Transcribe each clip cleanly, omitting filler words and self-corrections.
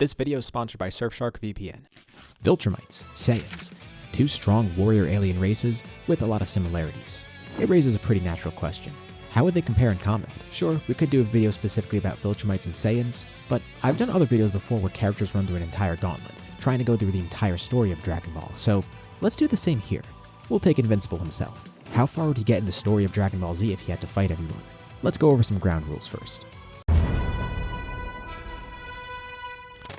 This video is sponsored by Surfshark VPN. Viltrumites, Saiyans, two strong warrior alien races with a lot of similarities. It raises a pretty natural question. How would they compare in combat? Sure, we could do a video specifically about Viltrumites and Saiyans, but I've done other videos before where characters run through an entire gauntlet, trying to go through the entire story of Dragon Ball, so let's do the same here. We'll take Invincible himself. How far would he get in the story of Dragon Ball Z if he had to fight everyone? Let's go over some ground rules first.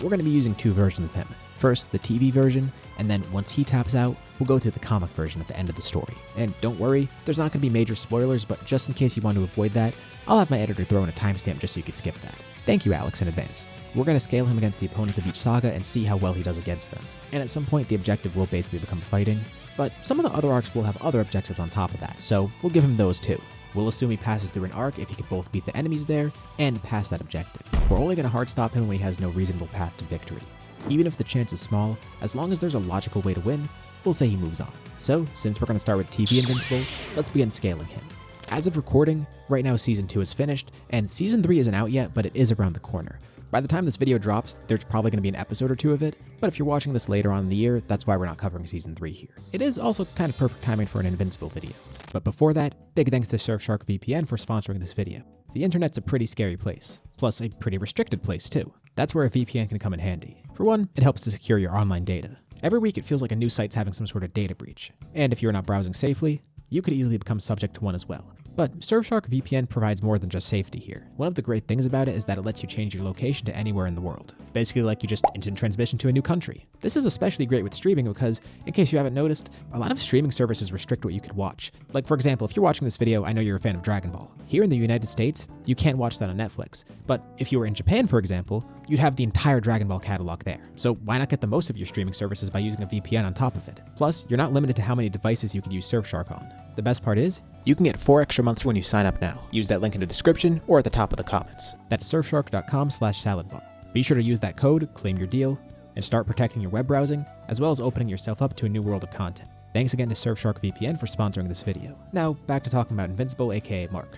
We're going to be using two versions of him. First, the TV version, and then once he taps out, we'll go to the comic version at the end of the story. And don't worry, there's not going to be major spoilers, but just in case you want to avoid that, I'll have my editor throw in a timestamp just so you can skip that. Thank you, Alex, in advance. We're going to scale him against the opponents of each saga and see how well he does against them. And at some point, the objective will basically become fighting, but some of the other arcs will have other objectives on top of that, so we'll give him those too. We'll assume he passes through an arc if he can both beat the enemies there and pass that objective. We're only going to hard stop him when he has no reasonable path to victory. Even if the chance is small, as long as there's a logical way to win, we'll say he moves on. So, since we're going to start with TV Invincible, let's begin scaling him. As of recording, right now Season 2 is finished, and Season 3 isn't out yet, but it is around the corner. By the time this video drops, there's probably going to be an episode or two of it, but if you're watching this later on in the year, that's why we're not covering Season 3 here. It is also kind of perfect timing for an Invincible video. But before that, big thanks to Surfshark VPN for sponsoring this video. The internet's a pretty scary place, plus a pretty restricted place too. That's where a VPN can come in handy. For one, it helps to secure your online data. Every week it feels like a new site's having some sort of data breach, and if you're not browsing safely, you could easily become subject to one as well. But Surfshark VPN provides more than just safety here. One of the great things about it is that it lets you change your location to anywhere in the world. Basically like you just instant transmission to a new country. This is especially great with streaming because, in case you haven't noticed, a lot of streaming services restrict what you could watch. Like for example, if you're watching this video, I know you're a fan of Dragon Ball. Here in the United States, you can't watch that on Netflix. But if you were in Japan, for example, you'd have the entire Dragon Ball catalog there. So why not get the most of your streaming services by using a VPN on top of it? Plus, you're not limited to how many devices you could use Surfshark on. The best part is, you can get 4 extra months when you sign up now. Use that link in the description or at the top of the comments. That's surfshark.com/saladbar. Be sure to use that code, claim your deal, and start protecting your web browsing, as well as opening yourself up to a new world of content. Thanks again to Surfshark VPN for sponsoring this video. Now, back to talking about Invincible, aka Mark.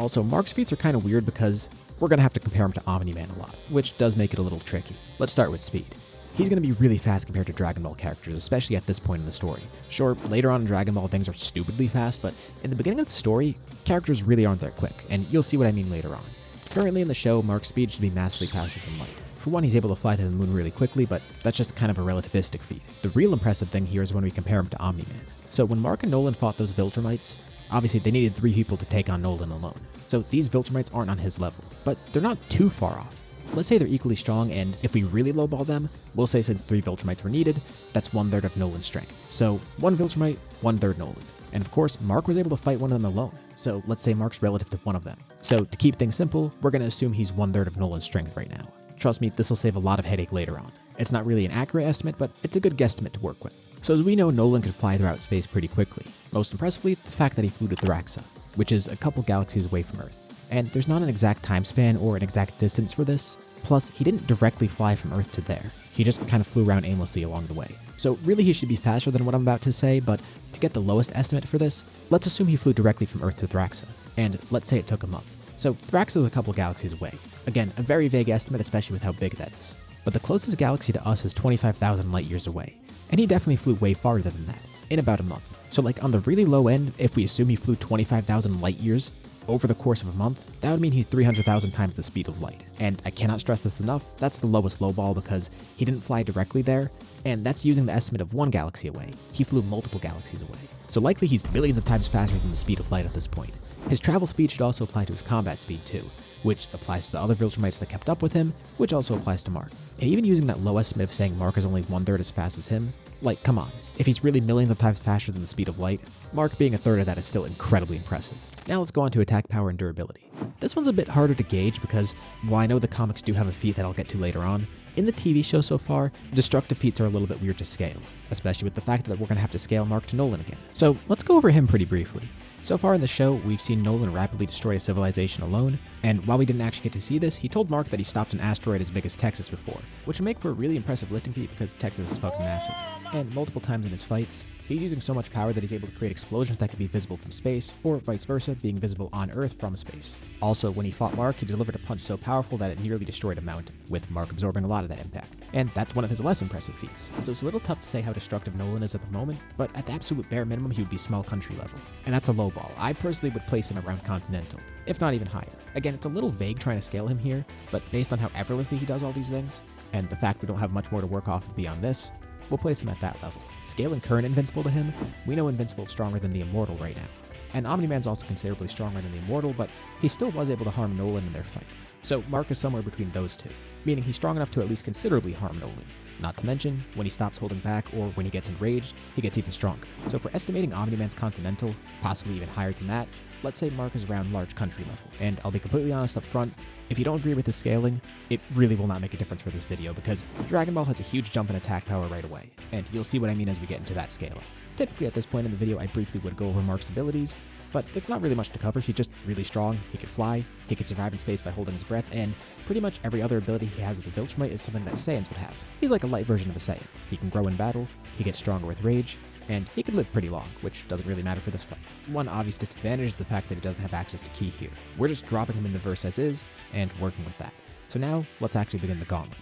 Also, Mark's feats are kind of weird because we're going to have to compare him to Omni-Man a lot, which does make it a little tricky. Let's start with speed. He's going to be really fast compared to Dragon Ball characters, especially at this point in the story. Sure, later on in Dragon Ball things are stupidly fast, but in the beginning of the story, characters really aren't that quick, and you'll see what I mean later on. Currently in the show, Mark's speed should be massively faster than light. For one, he's able to fly to the moon really quickly, but that's just kind of a relativistic feat. The real impressive thing here is when we compare him to Omni-Man. So when Mark and Nolan fought those Viltrumites, obviously they needed 3 people to take on Nolan alone. So these Viltrumites aren't on his level, but they're not too far off. Let's say they're equally strong, and if we really lowball them, we'll say since 3 Viltrumites were needed, that's 1/3 of Nolan's strength. So 1 Viltrumite, 1/3 Nolan. And of course, Mark was able to fight one of them alone, so let's say Mark's relative to one of them. So to keep things simple, we're going to assume he's 1/3 of Nolan's strength right now. Trust me, this will save a lot of headache later on. It's not really an accurate estimate, but it's a good guesstimate to work with. So as we know, Nolan could fly throughout space pretty quickly. Most impressively, the fact that he flew to Thraxa, which is a couple galaxies away from Earth. And there's not an exact time span or an exact distance for this. Plus, he didn't directly fly from Earth to there. He just kind of flew around aimlessly along the way. So really he should be faster than what I'm about to say, but to get the lowest estimate for this, let's assume he flew directly from Earth to Thraxa. And let's say it took a month. So Thraxa is a couple galaxies away. Again, a very vague estimate, especially with how big that is. But the closest galaxy to us is 25,000 light years away. And he definitely flew way farther than that, in about a month. So like on the really low end, if we assume he flew 25,000 light years, over the course of a month, that would mean he's 300,000 times the speed of light. And I cannot stress this enough, that's the lowest lowball because he didn't fly directly there, and that's using the estimate of 1 galaxy away. He flew multiple galaxies away. So likely he's billions of times faster than the speed of light at this point. His travel speed should also apply to his combat speed too, which applies to the other Viltrumites that kept up with him, which also applies to Mark. And even using that low estimate of saying Mark is only 1/3 as fast as him, like, come on. If he's really millions of times faster than the speed of light, Mark being 1/3 of that is still incredibly impressive. Now let's go on to attack power and durability. This one's a bit harder to gauge because, while I know the comics do have a feat that I'll get to later on, in the TV show so far, destructive feats are a little bit weird to scale, especially with the fact that we're going to have to scale Mark to Nolan again. So let's go over him pretty briefly. So far in the show, we've seen Nolan rapidly destroy a civilization alone, and while we didn't actually get to see this, he told Mark that he stopped an asteroid as big as Texas before, which would make for a really impressive lifting feat because Texas is fucking massive. And multiple times in his fights, he's using so much power that he's able to create explosions that can be visible from space, or vice versa, being visible on Earth from space. Also, when he fought Mark, he delivered a punch so powerful that it nearly destroyed a mountain, with Mark absorbing a lot of that impact. And that's one of his less impressive feats. So it's a little tough to say how destructive Nolan is at the moment, but at the absolute bare minimum, he would be small country level. And that's a low ball. I personally would place him around continental, if not even higher. Again, it's a little vague trying to scale him here, but based on how effortlessly he does all these things, and the fact we don't have much more to work off of beyond this, we'll place him at that level. Scaling current Invincible to him, we know Invincible is stronger than the Immortal right now. And Omni-Man's also considerably stronger than the Immortal, but he still was able to harm Nolan in their fight. So Mark is somewhere between those two, meaning he's strong enough to at least considerably harm Nolan. Not to mention, when he stops holding back or when he gets enraged, he gets even stronger. So for estimating Omni-Man's Continental, possibly even higher than that, let's say Mark is around large country level. And I'll be completely honest up front, if you don't agree with the scaling, it really will not make a difference for this video because Dragon Ball has a huge jump in attack power right away, and you'll see what I mean as we get into that scaling. Typically at this point in the video I briefly would go over Mark's abilities, but there's not really much to cover. He's just really strong, he could fly, he could survive in space by holding his breath, and pretty much every other ability he has as a Viltrumite is something that Saiyans would have. He's like a light version of a Saiyan. He can grow in battle, he gets stronger with rage, and he can live pretty long, which doesn't really matter for this fight. One obvious disadvantage is the fact that he doesn't have access to Ki here. We're just dropping him in the verse as is, and working with that. So now, let's actually begin the Gauntlet.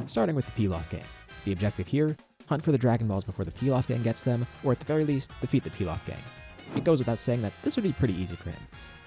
Starting with the Pilaf gang. The objective here, hunt for the Dragon Balls before the Pilaf gang gets them, or at the very least, defeat the Pilaf gang. It goes without saying that this would be pretty easy for him.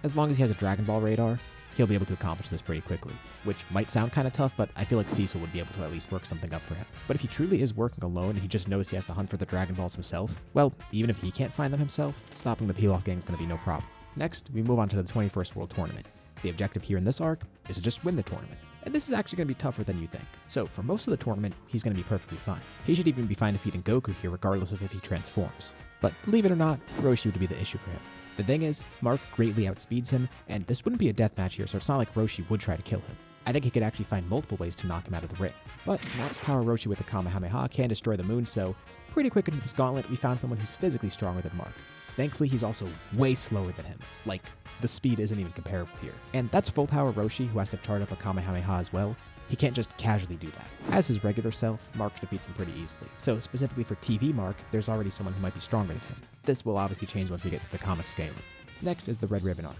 As long as he has a Dragon Ball radar, he'll be able to accomplish this pretty quickly, which might sound kind of tough, but I feel like Cecil would be able to at least work something up for him. But if he truly is working alone and he just knows he has to hunt for the Dragon Balls himself, well, even if he can't find them himself, stopping the Pilaf gang is going to be no problem. Next, we move on to the 21st World Tournament. The objective here in this arc is to just win the tournament. And this is actually going to be tougher than you think. So for most of the tournament, he's going to be perfectly fine. He should even be fine defeating Goku here regardless of if he transforms. But believe it or not, Roshi would be the issue for him. The thing is, Mark greatly outspeeds him, and this wouldn't be a deathmatch here, so it's not like Roshi would try to kill him. I think he could actually find multiple ways to knock him out of the ring. But Max Power Roshi with the Kamehameha can destroy the moon, so pretty quick into this gauntlet, we found someone who's physically stronger than Mark. Thankfully, he's also way slower than him. Like, the speed isn't even comparable here. And that's full power Roshi, who has to chart up a Kamehameha as well. He can't just casually do that. As his regular self, Mark defeats him pretty easily. So specifically for TV Mark, there's already someone who might be stronger than him. This will obviously change once we get to the comic scaling. Next is the Red Ribbon arc.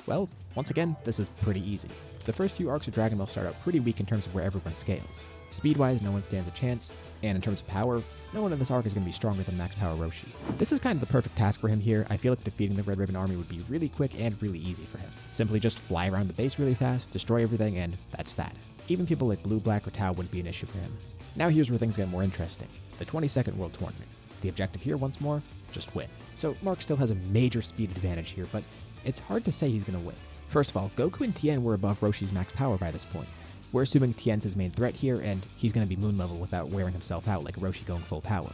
Well, once again, this is pretty easy. The first few arcs of Dragon Ball start out pretty weak in terms of where everyone scales. Speed-wise, no one stands a chance, and in terms of power, no one in this arc is going to be stronger than Max Power Roshi. This is kind of the perfect task for him here. I feel like defeating the Red Ribbon army would be really quick and really easy for him. Simply just fly around the base really fast, destroy everything, and that's that. Even people like Blue, Black, or Tau wouldn't be an issue for him. Now here's where things get more interesting. The 22nd World Tournament. The objective here, once more, just win. So Mark still has a major speed advantage here, but it's hard to say he's going to win. First of all, Goku and Tien were above Roshi's max power by this point. We're assuming Tien's his main threat here, and he's going to be moon level without wearing himself out like Roshi going full power.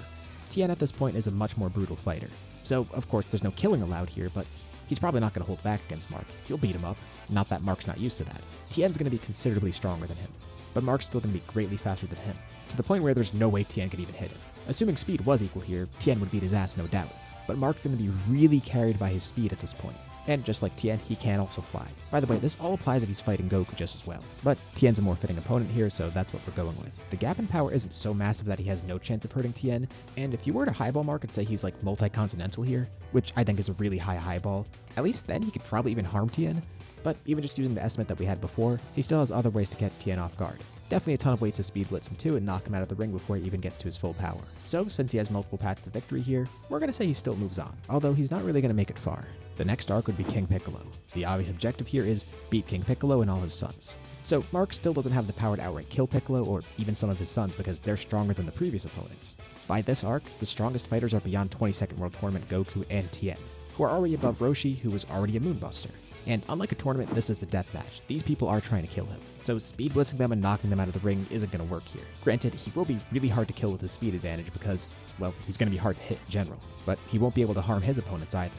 Tien at this point is a much more brutal fighter. So, of course, there's no killing allowed here, but he's probably not going to hold back against Mark. He'll beat him up. Not that Mark's not used to that. Tien's going to be considerably stronger than him, but Mark's still going to be greatly faster than him, to the point where there's no way Tien could even hit him. Assuming speed was equal here, Tien would beat his ass no doubt, but Mark's going to be really carried by his speed at this point. And just like Tien, he can also fly. By the way, this all applies if he's fighting Goku just as well. But Tien's a more fitting opponent here, so that's what we're going with. The gap in power isn't so massive that he has no chance of hurting Tien, and if you were to highball Mark and say he's like multi-continental here, which I think is a really high highball, at least then he could probably even harm Tien. But even just using the estimate that we had before, he still has other ways to get Tien off guard. Definitely a ton of ways to speed blitz him too and knock him out of the ring before he even gets to his full power. So since he has multiple paths to victory here, we're going to say he still moves on, although he's not really going to make it far. The next arc would be King Piccolo. The obvious objective here is beat King Piccolo and all his sons. So Mark still doesn't have the power to outright kill Piccolo or even some of his sons because they're stronger than the previous opponents. By this arc, the strongest fighters are beyond 22nd World Tournament Goku and Tien, who are already above Roshi, who was already a Moonbuster. And unlike a tournament, this is a deathmatch. These people are trying to kill him. So speed blitzing them and knocking them out of the ring isn't going to work here. Granted, he will be really hard to kill with his speed advantage because, well, he's going to be hard to hit in general. But he won't be able to harm his opponents either.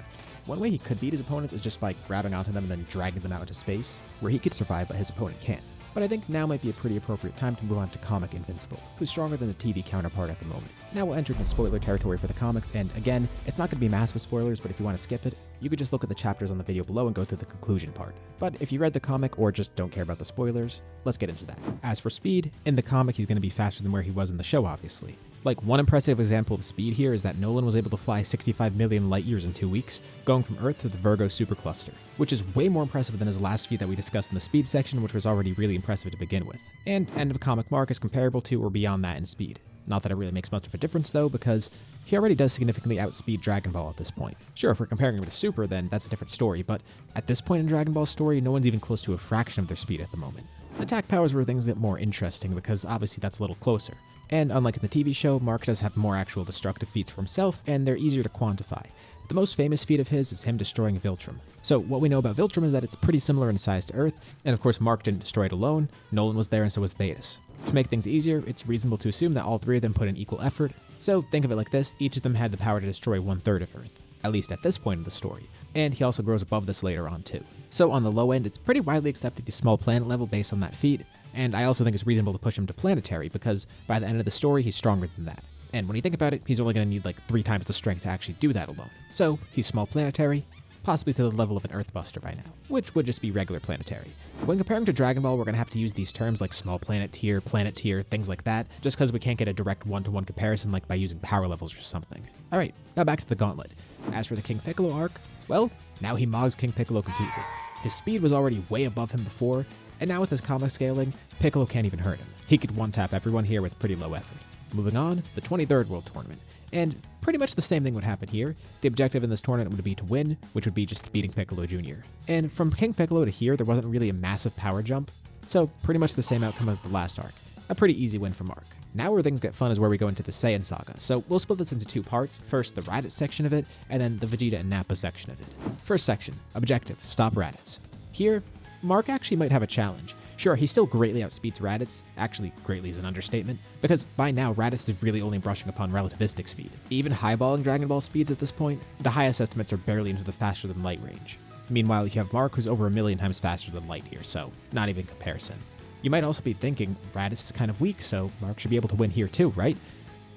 One way he could beat his opponents is just by grabbing onto them and then dragging them out into space, where he could survive but his opponent can't. but I think now might be a pretty appropriate time to move on to comic Invincible, who's stronger than the TV counterpart at the moment. Now we'll enter into spoiler territory for the comics, and again, it's not going to be massive spoilers, but if you want to skip it, you could just look at the chapters on the video below and go through the conclusion part. But if you read the comic or just don't care about the spoilers, let's get into that. As for speed, in the comic he's going to be faster than where he was in the show, obviously. Like, one impressive example of speed here is that Nolan was able to fly 65 million light years in 2 weeks, going from Earth to the Virgo supercluster, which is way more impressive than his last feat that we discussed in the speed section, which was already really impressive to begin with. And end of comic Mark is comparable to or beyond that in speed. Not that it really makes much of a difference though, because he already does significantly outspeed Dragon Ball at this point. Sure, if we're comparing him to Super, then that's a different story, but at this point in Dragon Ball's story, no one's even close to a fraction of their speed at the moment. Attack powers where things get more interesting, because obviously that's a little closer. And unlike in the TV show, Mark does have more actual destructive feats for himself, and they're easier to quantify. The most famous feat of his is him destroying Viltrum. So what we know about Viltrum is that it's pretty similar in size to Earth, and of course Mark didn't destroy it alone, Nolan was there and so was Thetis. To make things easier, it's reasonable to assume that all three of them put in equal effort, so think of it like this, each of them had the power to destroy 1/3 of Earth, at least at this point in the story, and he also grows above this later on too. So on the low end, it's pretty widely accepted he's small planet level based on that feat, and I also think it's reasonable to push him to planetary because by the end of the story, he's stronger than that. And when you think about it, he's only going to need like 3 times the strength to actually do that alone. So he's small planetary, possibly to the level of an Earthbuster by now, which would just be regular planetary. When comparing to Dragon Ball, we're going to have to use these terms like small planet tier, things like that, just because we can't get a direct one-to-one comparison like by using power levels or something. Alright, now back to the Gauntlet. As for the King Piccolo arc, well, now he mogs King Piccolo completely. His speed was already way above him before, and now with his comic scaling, Piccolo can't even hurt him. He could one-tap everyone here with pretty low effort. Moving on, the 23rd World Tournament. And pretty much the same thing would happen here. The objective in this tournament would be to win, which would be just beating Piccolo Jr. And from King Piccolo to here, there wasn't really a massive power jump, so pretty much the same outcome as the last arc. A pretty easy win for Mark. Now where things get fun is where we go into the Saiyan saga, so we'll split this into 2 parts, first the Raditz section of it, and then the Vegeta and Nappa section of it. First section, objective, stop Raditz. Here, Mark actually might have a challenge. Sure, he still greatly outspeeds Raditz, actually greatly is an understatement, because by now Raditz is really only brushing upon relativistic speed. Even highballing Dragon Ball speeds at this point, the highest estimates are barely into the faster than light range. Meanwhile, you have Mark who's over 1 million times faster than light here, so not even comparison. You might also be thinking, Raditz is kind of weak, so Mark should be able to win here too, right?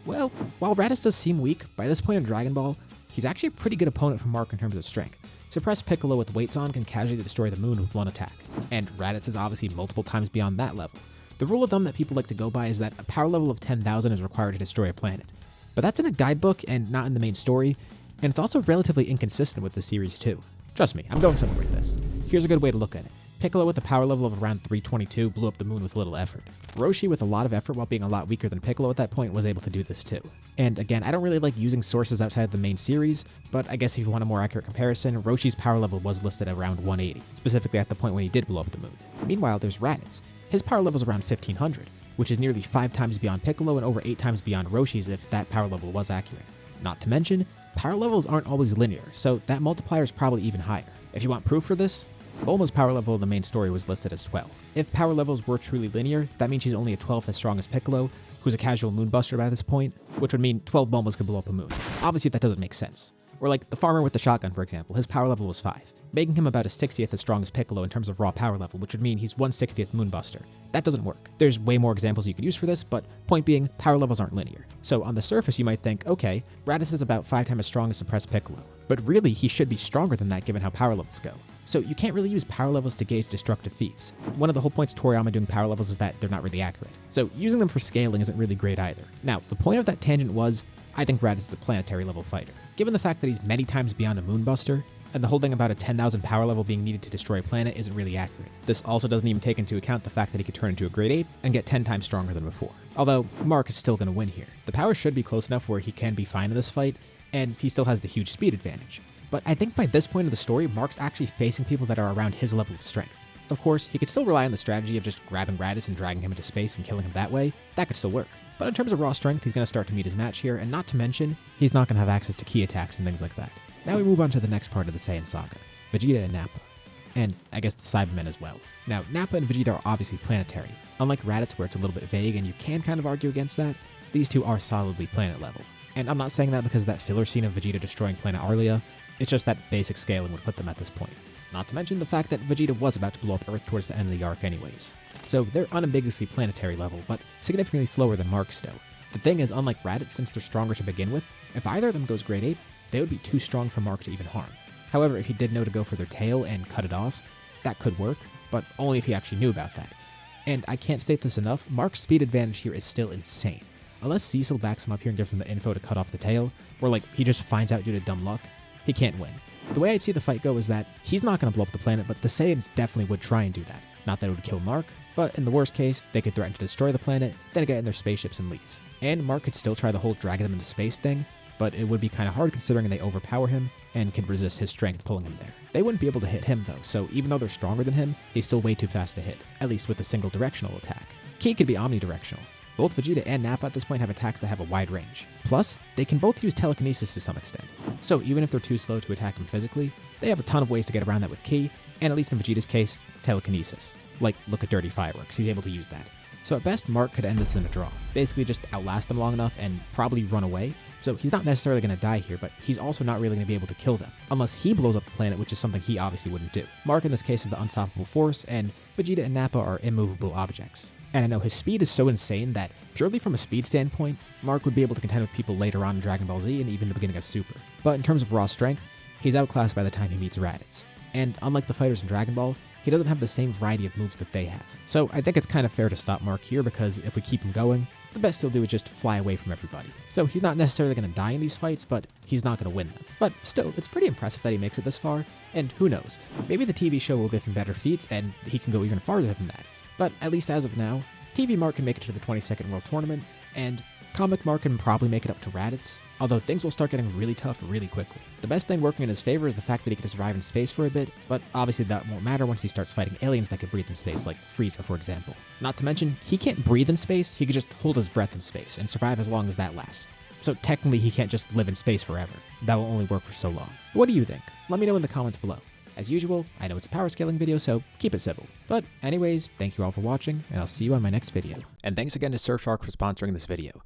Well, while Raditz does seem weak, by this point in Dragon Ball, he's actually a pretty good opponent for Mark in terms of strength. Suppressed Piccolo with weights on can casually destroy the moon with 1 attack, and Raditz is obviously multiple times beyond that level. The rule of thumb that people like to go by is that a power level of 10,000 is required to destroy a planet. But that's in a guidebook and not in the main story, and it's also relatively inconsistent with the series too. Trust me, I'm going somewhere with this. Here's a good way to look at it. Piccolo with a power level of around 322 blew up the moon with little effort. Roshi with a lot of effort while being a lot weaker than Piccolo at that point was able to do this too. And again, I don't really like using sources outside the main series, but I guess if you want a more accurate comparison, Roshi's power level was listed at around 180, specifically at the point when he did blow up the moon. Meanwhile, there's Raditz. His power level is around 1500, which is nearly 5 times beyond Piccolo and over 8 times beyond Roshi's if that power level was accurate. Not to mention, power levels aren't always linear, so that multiplier is probably even higher. If you want proof for this, Bulma's power level in the main story was listed as 12. If power levels were truly linear, that means she's only a 12th as strong as Piccolo, who's a casual moonbuster by this point, which would mean 12 Bulmas could blow up a moon. Obviously that doesn't make sense. Or like the farmer with the shotgun, for example, his power level was 5, making him about a 60th as strong as Piccolo in terms of raw power level, which would mean he's 1/60th moonbuster. That doesn't work. There's way more examples you could use for this, but point being, power levels aren't linear. So on the surface you might think, okay, Raditz is about 5 times as strong as suppressed Piccolo, but really he should be stronger than that given how power levels go. So you can't really use power levels to gauge destructive feats. One of the whole points of Toriyama doing power levels is that they're not really accurate. So using them for scaling isn't really great either. Now, the point of that tangent was, I think Raditz is a planetary level fighter. Given the fact that he's many times beyond a moonbuster, and the whole thing about a 10,000 power level being needed to destroy a planet isn't really accurate. This also doesn't even take into account the fact that he could turn into a great ape and get 10 times stronger than before. Although, Mark is still going to win here. The power should be close enough where he can be fine in this fight, and he still has the huge speed advantage. But I think by this point of the story, Mark's actually facing people that are around his level of strength. Of course, he could still rely on the strategy of just grabbing Raditz and dragging him into space and killing him that way. That could still work. But in terms of raw strength, he's going to start to meet his match here, and not to mention, he's not going to have access to ki attacks and things like that. Now we move on to the next part of the Saiyan saga, Vegeta and Nappa. And I guess the Cybermen as well. Now, Nappa and Vegeta are obviously planetary. Unlike Raditz, where it's a little bit vague and you can kind of argue against that, these two are solidly planet level. And I'm not saying that because of that filler scene of Vegeta destroying planet Arlia, it's just that basic scaling would put them at this point. Not to mention the fact that Vegeta was about to blow up Earth towards the end of the arc anyways. so they're unambiguously planetary level, but significantly slower than Mark still. The thing is, unlike Raditz, since they're stronger to begin with, if either of them goes Grade 8, they would be too strong for Mark to even harm. However, if he did know to go for their tail and cut it off, that could work, but only if he actually knew about that. And I can't state this enough, Mark's speed advantage here is still insane. Unless Cecil backs him up here and gives him the info to cut off the tail, or like he just finds out due to dumb luck, he can't win. The way I'd see the fight go is that he's not going to blow up the planet, but the Saiyans definitely would try and do that. Not that it would kill Mark, but in the worst case, they could threaten to destroy the planet, then get in their spaceships and leave. And Mark could still try the whole dragging them into space thing, but it would be kind of hard considering they overpower him and can resist his strength pulling him there. They wouldn't be able to hit him though, so even though they're stronger than him, he's still way too fast to hit, at least with a single directional attack. Ki could be omnidirectional. Both Vegeta and Nappa at this point have attacks that have a wide range. Plus, they can both use telekinesis to some extent. So even if they're too slow to attack him physically, they have a ton of ways to get around that with Ki, and at least in Vegeta's case, telekinesis. Like, look at Dirty Fireworks, he's able to use that. So at best, Mark could end this in a draw. Basically just outlast them long enough and probably run away. So he's not necessarily going to die here, but he's also not really going to be able to kill them. Unless he blows up the planet, which is something he obviously wouldn't do. Mark in this case is the unstoppable force, and Vegeta and Nappa are immovable objects. And I know his speed is so insane that, purely from a speed standpoint, Mark would be able to contend with people later on in Dragon Ball Z and even the beginning of Super. But in terms of raw strength, he's outclassed by the time he meets Raditz. And unlike the fighters in Dragon Ball, he doesn't have the same variety of moves that they have. So I think it's kind of fair to stop Mark here because if we keep him going, the best he'll do is just fly away from everybody. So he's not necessarily going to die in these fights, but he's not going to win them. But still, it's pretty impressive that he makes it this far, and who knows, maybe the TV show will give him better feats and he can go even farther than that. But at least as of now, TV Mark can make it to the 22nd World Tournament, and comic Mark can probably make it up to Raditz, although things will start getting really tough really quickly. The best thing working in his favor is the fact that he can survive in space for a bit, but obviously that won't matter once he starts fighting aliens that can breathe in space, like Frieza for example. Not to mention, he can't breathe in space, he could just hold his breath in space and survive as long as that lasts. So technically he can't just live in space forever. That will only work for so long. But what do you think? Let me know in the comments below. As usual, I know it's a power scaling video, so keep it civil. But anyways, thank you all for watching, and I'll see you on my next video. And thanks again to Surfshark for sponsoring this video.